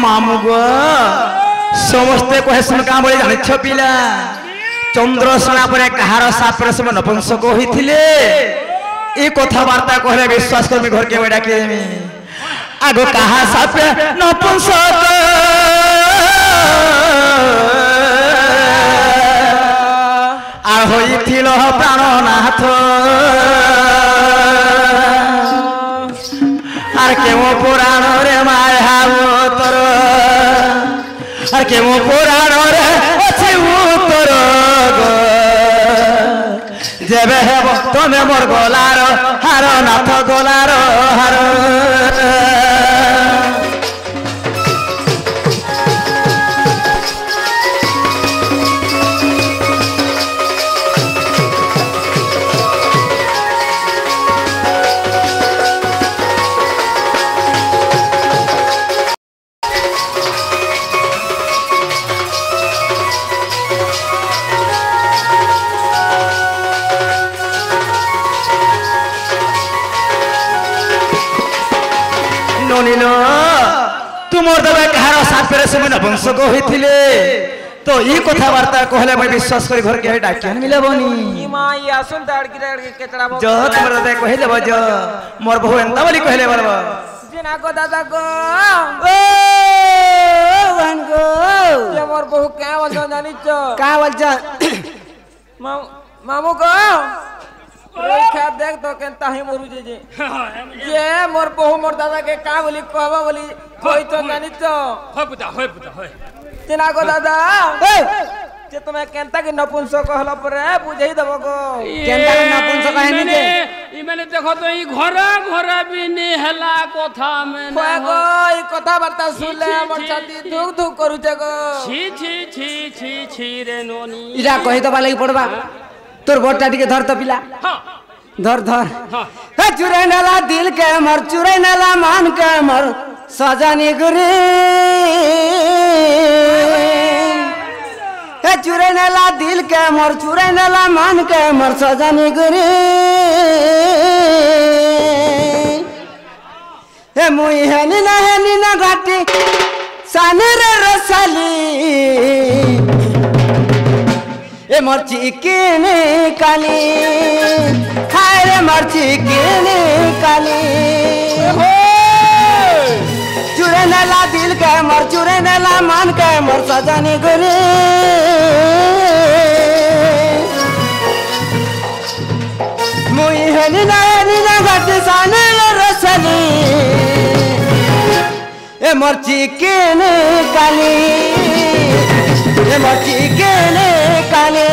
मामू गो समस्ते कहे सुन का बोले जानिछ पिला चंद्रसना पर कहार सापर से नपुंसक होइथिले ए कथावार्ता कहले विश्वास कर घर के बेटा के आगो कहा साप नपुंसक आ होइथिल प्राणनाथ आर केमो पुराण रे माया तोर आर केमो पुराण रे अछि उतर गो जेबे हेब तमे मोर गलार हार नाथ गलार हार तुमर दबे कहार सापेरे से नपुंसक होइथिले तो ई कथावार्ता कहले मैं विश्वास करी घर के डाकियान मिलबनी ई मां ई आसुन दाड़की केतरा जो तुमर दबे कहिले बज मोर बहु एंता बोली कहिले बरब जेना को दादा को ओ वन को ये मोर बहु क्या बोल जानिछ का बोल मामू को रेखा देख तो केनता ही मोरू जे मोर बहु मोर दादा के का बोली कहबा बोली कोई तो जानी तो होय पुता होय तेना को दादा जे तुम्हें केनता के नपुंसक कहला पर बुझेई देबो को केनता के नपुंसक कहनी जे ई माने देखो तो ई घर भी नि हला कथा में होय गो ई कथा बार्ता सुनले हमर छाती दुख दुख करू छे गो छी रे नोनी इरा कहि दबा लागि पड़बा तोर बोटा टिके धर तो पिला धर हे चुरैनला दिल के मर चुरैनला मान के मर सजनी गुरी हे चुरैनला दिल के मर चुरैनला मान के मर सजनी गुरी हे मुई हेनी ना घाटी साने रे रसाली ए मर्ची केने काली हाय रे मर्ची केने काली हो चुरैनला दिल के मर चुरैनला मान के मर सजनी गुरी मुई हेनी ना घाट साने रसली ए मर्ची केने काली ए मर्ची केने काली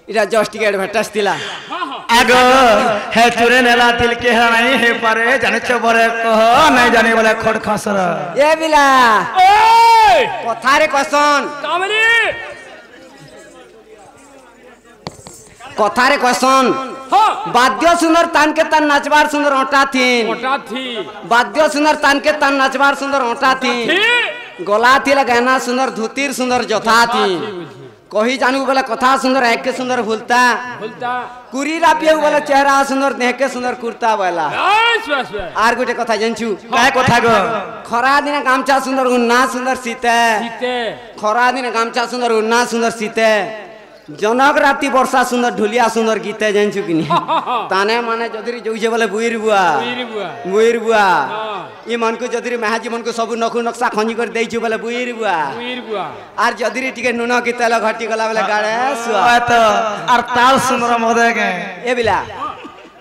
इरा जस्ट के एडवर्टाइज दिला आगो हे चुरैनला दिल के नहीं हे पारे जाने छ बरे कह नहीं जाने वाला खड़ खसर ए बिला ओए कथारे कसन कामली कथारे कसन हां वाद्य सुंदर तान के तान नाचबार सुंदर ओटा थी वाद्य सुंदर तान के तान नाचबार सुंदर ओटा थी गला थी गहना सुंदर धोतीर सुंदर जथा थी कही जानू बोले कथा सुंदर एक के सुंदर भूलता कुरी रापियो बोले चेहरा सुंदर देह के सुंदर कुर्ता बोला आर गोटे कथा जानछु काय कथा गो खरा दिन गामछा सुंदर उन्ना सुंदर सीते खरा दिन गामछा सुंदर उन्ना सुंदर सीते जनक राति वर्षा सुंदर ढुलिया सुंदर गीत जानछु कि ताने माने जदरी जोइसे बोले बुइर बुआ ई मन को जदरी महाजी मन को सब नखु नक्शा खंजी कर देइछु बोले बुइर बुआ आर जदरी टिके नुन की तेल घटी गला बोले गाड़े सुआ तो आर ताल सुंदर मदे के ए बिला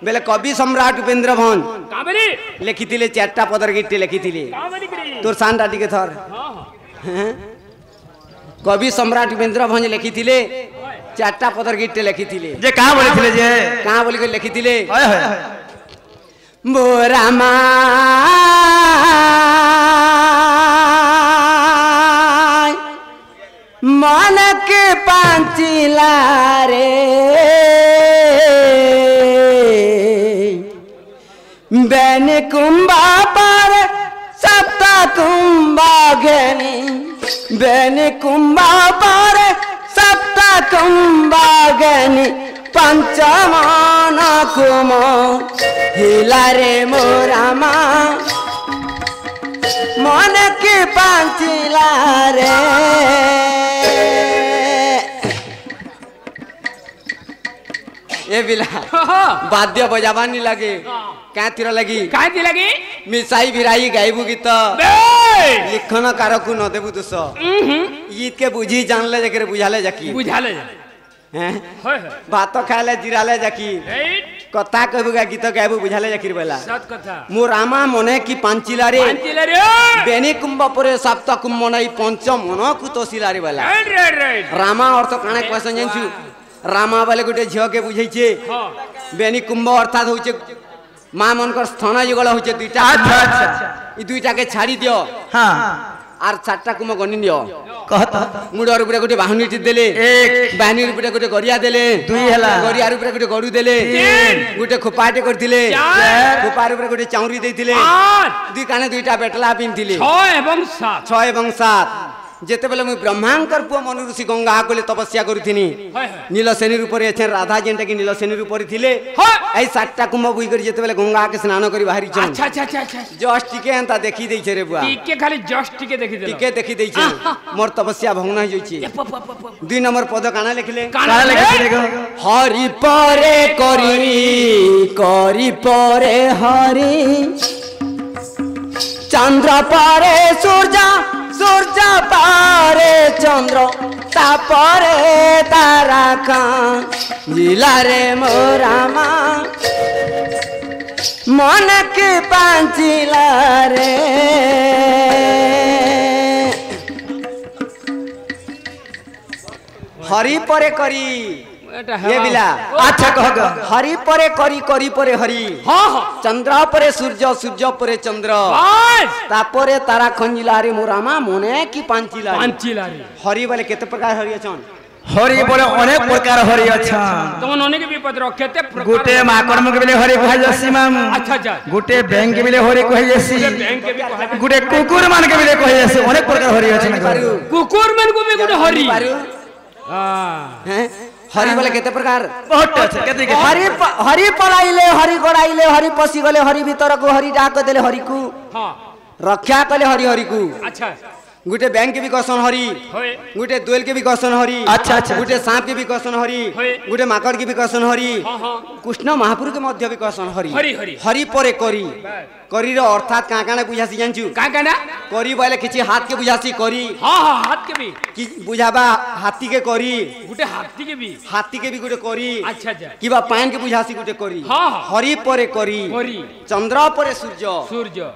बेले कवि सम्राट उपेंद्र भंज काबेली लिखिथिले चारटा पदर गीत लिखिथिले तोर सांडा टिके थर कवि सम्राट उपेंद्र भंज लिखिथिले चारटा पदर गीत लिखिथिले जे कहां बोलिथिले जे कहां बोली के लिखिथिले मोरामा मन के पांचिला रे बेन कुंभा पर सप्ता कुंभा घनी बेन कुंभा पर सप्ता कुंभा घनी पंचमान कुम हिला रे मोरामा मन के पांचिला रे ए बिला वाद्य बजावानी लगे क्या तीर लगी मिसाई बिराई गायबू गीत लिखन कारकू न देबू दोष गीत के बुझी जानले जके बुझाले जाकी भात खाले जिराले जाकी कथा कहबुगा गीत गायबू बुझाले जाकी बेला मो रामा मने की पांचिला रे बेनी कुंभ परे सप्त कुंभ नई पंच मन कुतोसिला रे बेला रामा अर्थ काने क्वेश्चन जानछु रामा वाले गोटे झियो के बुझाइछे बेनी कुंभ अर्थात होचे मां मनकर स्थान जुगल होचे दुईटा ई दुईटा के छाड़ी दियो हां आर चारटा कुंभ गनि दियो कहता मुडर ऊपर गोटे बाहुनीटी देले एक बाहुनी ऊपर गोटे गरिया देले दुई हला गरिया ऊपर गोटे गडु देले तीन गोटे खोपाटे करथिले चार खोपार ऊपर गोटे चाउरी देथिले पांच दुई काने दुईटा बेटला पिनथिले 6 एवं 7 जेते बेले मु ब्रह्मांकर पुओ मनु ऋषि गंगा कोले तपस्या करूथिनी नीलसेनी ऊपर एथे राधा जेंटा कि नीलसेनी ऊपर थिले एई सातटा कुंभ बुई कर जेते बेले गंगा के स्नान करी बाहरी छन अच्छा जस्ट टिके एंता देखि देइ छे रे बुआ टिके खाली जस्ट टिके देखि देइ छे मोर तपस्या भंगना होई छी 2 नंबर पद काना लिखले हरि परे करी परे हरि चंद्र परे सूर्य पारे चंद्र तापरे तारा कां जिला रे मोरामा मन के पांचिला रे हरि परे करी ये बिला अच्छा कह हरि परे करी परे हरि चंद्र परे सूर्य परे चंद्र तापरे तारा खंजिला रे मोरामा मने की पांचिला रे हरि वाले केते प्रकार हरि अछन हरि बोले अनेक प्रकार हरि अछन तमन अनेक भी पत्र केते प्रकार गुटे माकड़ के बिले हरि कहै जसी मामू अच्छा गुटे बैंक के बिले हरि कहै जसी बैंक के भी कहै गुटे कुकुर मान के बिले कहै जसी अनेक प्रकार हरि अछन कुकुर मन को भी गुटे हरि हैं हरि बोले केते प्रकार बहुत अच्छा केते हरि पलाइले हरि गड़ाइले हरि पसी गले हरि भीतर को हरि डाक देले हरि को हां रक्षा कले हरि को अच्छा गुटे बैंक के भी कसन हरि गुटे दोल के भी कसन हरि अच्छा गुटे सांप के भी कसन हरि गुटे माकड़ के भी कसन हरि कृष्ण महापुर के मध्य भी कसन हरि हरि परे करी रो अर्थात का काना बुझासी जानछु का काना करी बोले किछि हाथ के बुझासी करी हां हाथ के भी कि बुझाबा हाथी के करी गुटे हाथी के भी गुटे करी अच्छा किबा पान के बुझासी गुटे करी हरि परे करी चंद्र परे सूर्य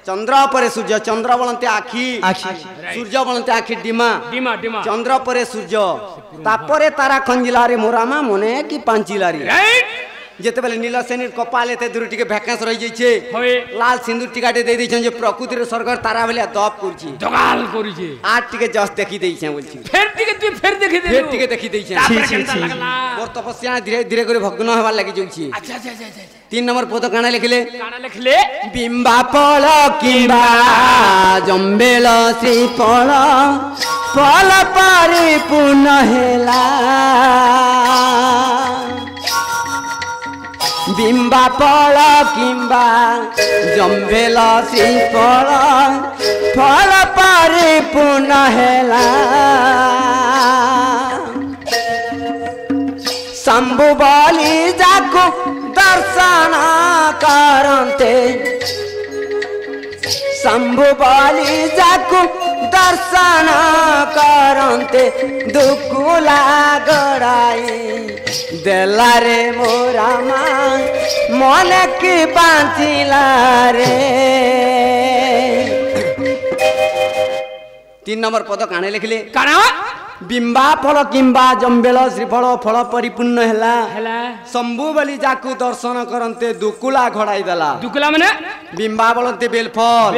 चंद्र परे सूर्य चंद्र बनते आखी सूर्य बनते आखी डिमा चंद्र परे सूर्य तापरे तारा खंजिला रे मोरामा मने की पांचिला रे जेते बेले नीलसेनी कपाले ते दूर टिके भैकेंस रही जाइछे लाल सिंदूर टिकाटे दे दै छन जे प्रकृति रे सरकार तारा बेले दप करछि दगाल करछि आठ टिके जस्ट देखि दै छै बोलछि फेर टिके देखि दै छै मोर तपस्या धीरे धीरे करे भग्न होबा लागि जाउछि अच्छा 3 नंबर पद काना लिखले बिंबा पळ किंबा जंबेल श्री पळ पारी पुनः हेला बिंबा पळ किंबा जंबेल श्री पळ पारी पुनः हेला शंभु बोली जाको दर्शन करते शंभु बोली जाको दर्शन करते दुकुला गड़ाई देला रे मोरा माँ मन की बांचिला रे। 3 नंबर पद काणे लिखले काना बिंबा फल किंबा जम्बेल श्रीफल फल परिपूर्ण हैला शंभु बलि जाकू दर्शन करते दुकुला घड़ाई देला। दुकुला माने बिंबा बोलते बेलफल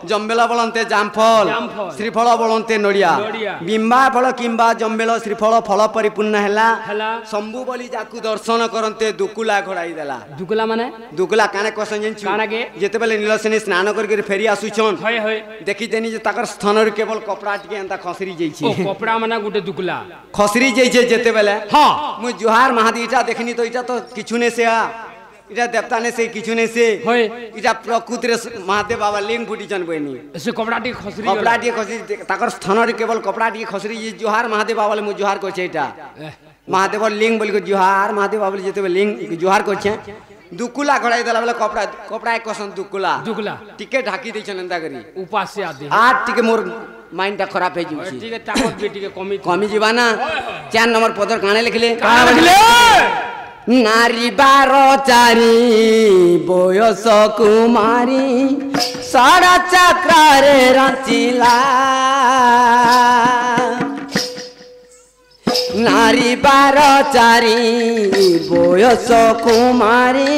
जम्बेल बोलते जामफल श्रीफल बोलते नड़िया बिंबा फल किंबा जम्बेल श्रीफल फल परिपूर्ण हैला शंभु बलि जाकू दर्शन करते दुकुला घड़ाई देला। दुकुला माने दुकुला काने क्वेश्चन जानछु काना के जेते बेले नीलसेनी स्नान करके फेरी आसुछन होय होय देखि देनी जे ताकर स्थान रे केवल कपड़ा टिके एंता खसरी जाईछि ओ कपड़ा माने गुटे दुकुला खसरी जाइछे जेते बेले हां मु जुहार महादी इटा देखनी तो इटा तो किछु ने से इटा देवता ने से किछु ने से होय इटा प्रकृति रे महादेव बाबा लिंग फुटीचन बनी से कपड़ा टी खसरी कपड़ा टी खसरी ताकर स्थान रे केवल कपड़ा टी खसरी जुहार महादेव बाबा मु जुहार करछे इटा महादेव लिंग बोल के जुहार महादेव बाबा जेते लिंग जुहार करछे दुकुला घड़ाई देला बेले कपड़ा कपड़ा एक कसन दुकुला दुकुला टिके ढाकी दैछन एंता करी उपास से आदि आ टिके मोर माइंड टा खराब हे जुछि ठीक है ताकत भी ठीक है कमी जीवा ना 4 नंबर पदर काणे लिखले नारी 12 चारी बयस कुमारी सारा चक्र रे रचिला नारी 12 चारी बयस कुमारी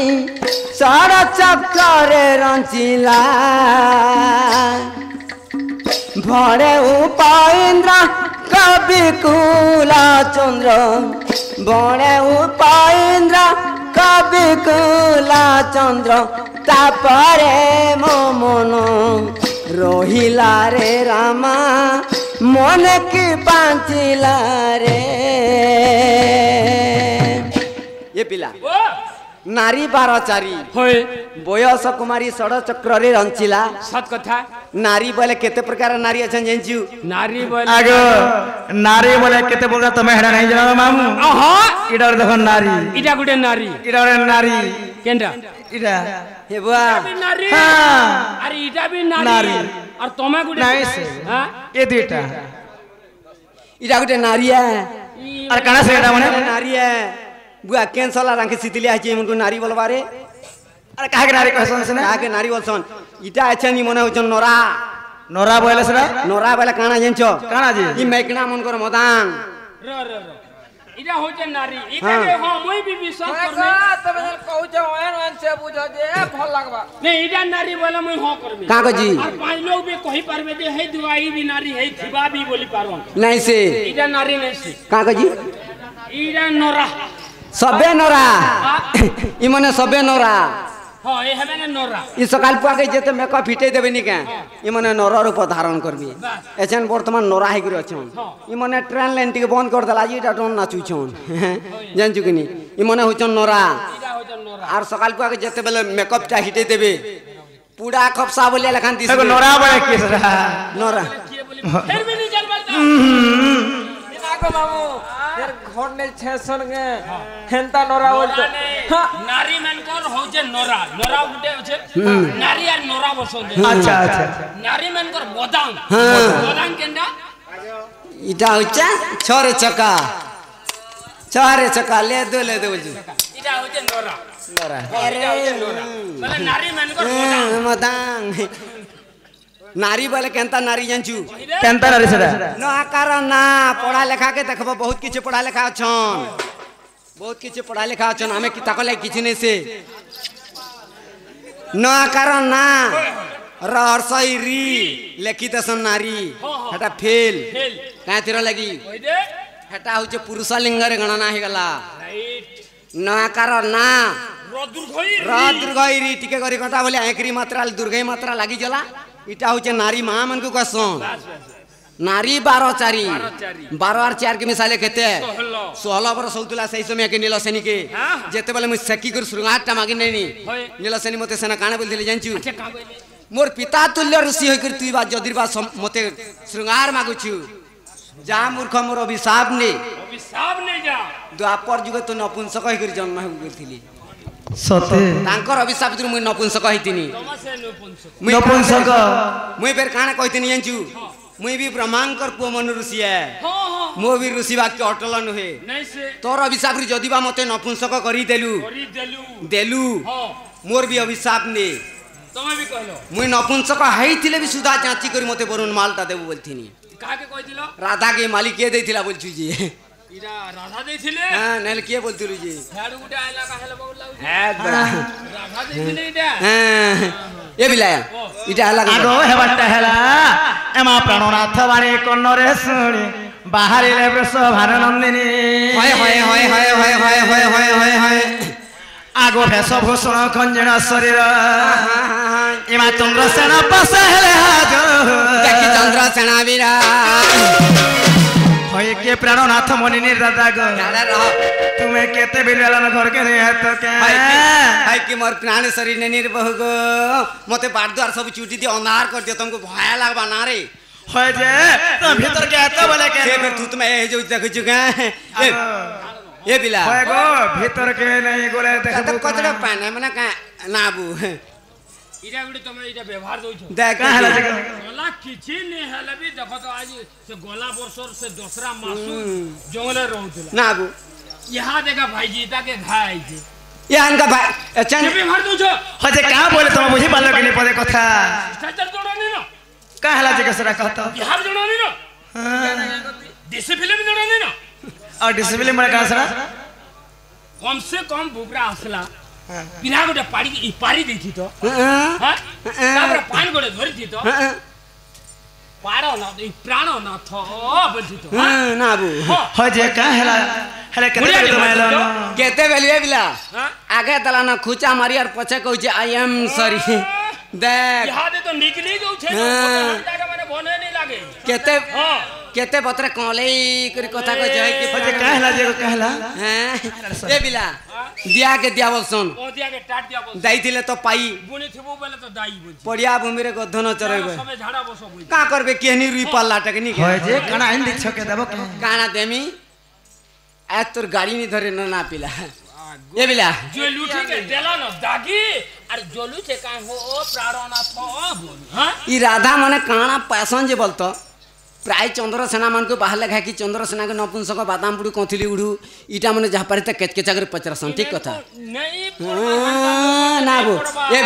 सारा चक्र रे रचिला भरे उपेन्द्र कवि कुला चंद्र बड़े उपेन्द्र कवि कुला चंद्र तापरे मो मन रहिला रे रामा मन की बांचिला रे। ये पिला नारी 12 चारी होय बयस कुमारी षड़ चक्र रे रंचिला सत कथा नारी बोले केते प्रकार नारी अछन जेंचू नारी बोले आगो नारी बोले केते प्रकार तमे हेडा नहीं जानो मामू आहा इडा देखो नारी इटा गुटे नारी इडा नारी केंडा इडा हे बुआ नारी हां अरे इटा भी नारी और तमे गुटे नहीं से हां ये दुईटा इडा गुटे नारी है अरे काना से एडा माने नारी है बुआ कैंसला रंग सितलिया है हमको नारी बोलबारे अरे काहे के नारी कहसन से ना काहे के नारी बोलसन इटा अच्छा नी मने होचन नोरा नोरा बोले से नोरा बोले काना जेंचो काना जी ई मैकना मन कर मदान र इटा होचे नारी इटा के हां मोई भी विश्वास करबे तबे कहू जे ओन से बुझो जे भल लागबा नहीं इटा नारी बोले मोई हां करबे काको जी और 5 लोग भी कहि पारबे जे हे दुआई भी नारी हे थिबा भी बोली पारवन नहीं से इटा नारी नहीं से काको जी इटा नोरा सबे नोरा ई मने सबे नोरा हां ए हबे ना नोरा ई सकाल पुआ के जेते मेकअप फिटे देबे नी के ई मने नोरा रूप धारण करबी एछन वर्तमान नोरा हे गिरो छन ई मने ट्रेन लाइन टिके बंद कर देला जी इटा टन नाचू छन जानचु कि नी ई मने होचन नोरा इटा होचे नोरा आर सकाल पुआ के जेते बेले मेकअप टा हिटे देबे पूरा खपसा बोले लखन दिस एगो नोरा बोले के नोरा के बोली फिर भी नहीं चल पाता इनाको मामू यार घर ने छेसन गे हेंता नोरा बोलतो नारी मनकर होचे नोरा नोरा गुटे होचे नारी और नोरा बसो अच्छा अच्छा नारी मनकर बोदांग बोदांग केंडा इटा होचा छोरे चका ले दो जी इटा होचे नोरा नोरा अरे नोरा मतलब नारी मनकर बोदांग मदांग नारी बोले केंता नारी जानचू केंता नारी से न आकार ना पढ़ा लेखा के देखबो बहुत किछ पढ़ा लेखा छन बहुत किछ पढ़ा लेखा छन हमें की ताकले किछ नै से न आकार ना रहसई री लिखित सन नारी हटा फेल काहे तिरो लगी हटा होचे पुरुष लिंग रे गणना हे गला न आकार ना दुर्गई री टिके करी कटा बोले एकरी मात्रा दुर्गई मात्रा लागी जला इटा होचे नारी मां मन को कहसन नारी 12 चारी 12 और 4 के मिसाले कहते 16 वर्ष होतला सही समय के नीलसेनी के जेते बेले मु सकी कर श्रृंगार टा मागी नहीं नीलसेनी मते सेना काने बोल दिले जानचू मोर पिता तुल्य ऋषि होय कर तुई बा जदिर बा मते श्रृंगार मागुछु जा मूर्ख मोर अभिशाप ने जा द्वापर जुग तो नपुंसक होई कर जन्म होइथिली सते तांकर अभिशाप दुर मुई नपुंसक होइतिनी तमा से नपुंसक नपुंसक मुई फेर काना कहतिनी जानचू मुई भी ब्रह्मांकर पुओ मन ऋषि है मो भी ऋषि वाक्य अटल नुहे नहीं से तोर अभिशाप रे जदिबा मते नपुंसक करी देलु देलु मोर भी अभिशाप ने तमे भी कहलो मुई नपुंसक हाइथिले भी सुधा जांची करी मते बरुण मालटा देबो बोलथिनी काके कहतिलो राधा के मालिक के देथिला बोलछु जी इरा राधा देथिले हां नेल के बोलतिलु जी झाड़ू गुटे आइला का हेला बोल लाउ है राधा देथिले इटा हां ए बिलाया इटा हला आगो हेबाटा हेला एमा प्राणनाथ बारे कन्नरे सुनी बाहरी ले ब्रस भारनंदिनी हाय हाय हाय हाय हाय हाय हाय हाय हाय हाय आगो भेषभूषण खंजन शरीर एमा चंद्रसेन पसहले हाजो देखि चंद्रसेन वीरा होय के प्राणनाथ मुनि निर्दादा गो दादा रह तुम्हें केते बिलवाला घर के नहीं है तो के हाय कि मोर प्राण शरीर ने निर्बह गो मते बाट द्वार सब चूटी दे अंधार कर दियो तुमको भय लागबा ना रे होय जे तो भीतर के तो बोले के से फिर तू तुम्हें ए जो देख चुका ए बिला होय गो भीतर के नहीं गोले देख तो कचड़ा पाने मने का नाबू इरा गुटे तमे इटा व्यवहार दोछ देख का हला जगह गोला किछि ने हले भी देखो तो आज से गोला वर्षर से दूसरा मासु जंगले रहउतला नाबू यहां देखा भाई जीता के घाई छे यान का भाई चल के व्यवहार दोछ होय जे का बोले तुम बुझी पालो कि नहीं पदे कथा स्ट्रक्चर जोड़ानी न का हला जगह सरा कहतो बिहार जोड़ानी न डिसिप्लिन जोड़ानी न और डिसिप्लिन में का सरा कम से कम बुबरा असला बिना गोटे पाड़ी ई पारी देथि तो हां तापर पान गोटे धरथि तो पारो न ई प्राण न थ बोलथि तो नाबू होय जे का हला हला केते तुम्हें केते बेलिए बिला आगे तला ना खुचा मारी और पछे कहू जे आई एम सॉरी देख यहां दे तो निकली जाऊ छे जाके माने बने नहीं लागे केते केते बतरे कोले करी कथा कह जाय कि होय जे का हला जे का हला हैं ए बिला दिया के दिया बोलसन ओ दिया के टाट दिया बोल दाइथिले तो पाई बुनी थिबो बेले तो दाई बोल पड़िया भूमि रे गधन चरेबे सबे झाड़ा बसो बोल का करबे केहनी रुई पल्ला टेक्निक होय जे कना इन दिख छके देबो के काना देमी आ तोर गाड़ी नहीं धरे ना पिला ए बिला जो लूटी के देला न दागी अरे जोलू से का हो प्राणनाथ बोल हां ई राधा माने काना पैसन जे बोलतो प्राय चंद्रसेना मान को बाहर लगा कि चंद्रसेना के नपुंसक बादाम पुड़ी कोथिली उड़ू इटा माने जहा पारे त केचकेचा कर पचरसन ठीक कथा नहीं ना बो ए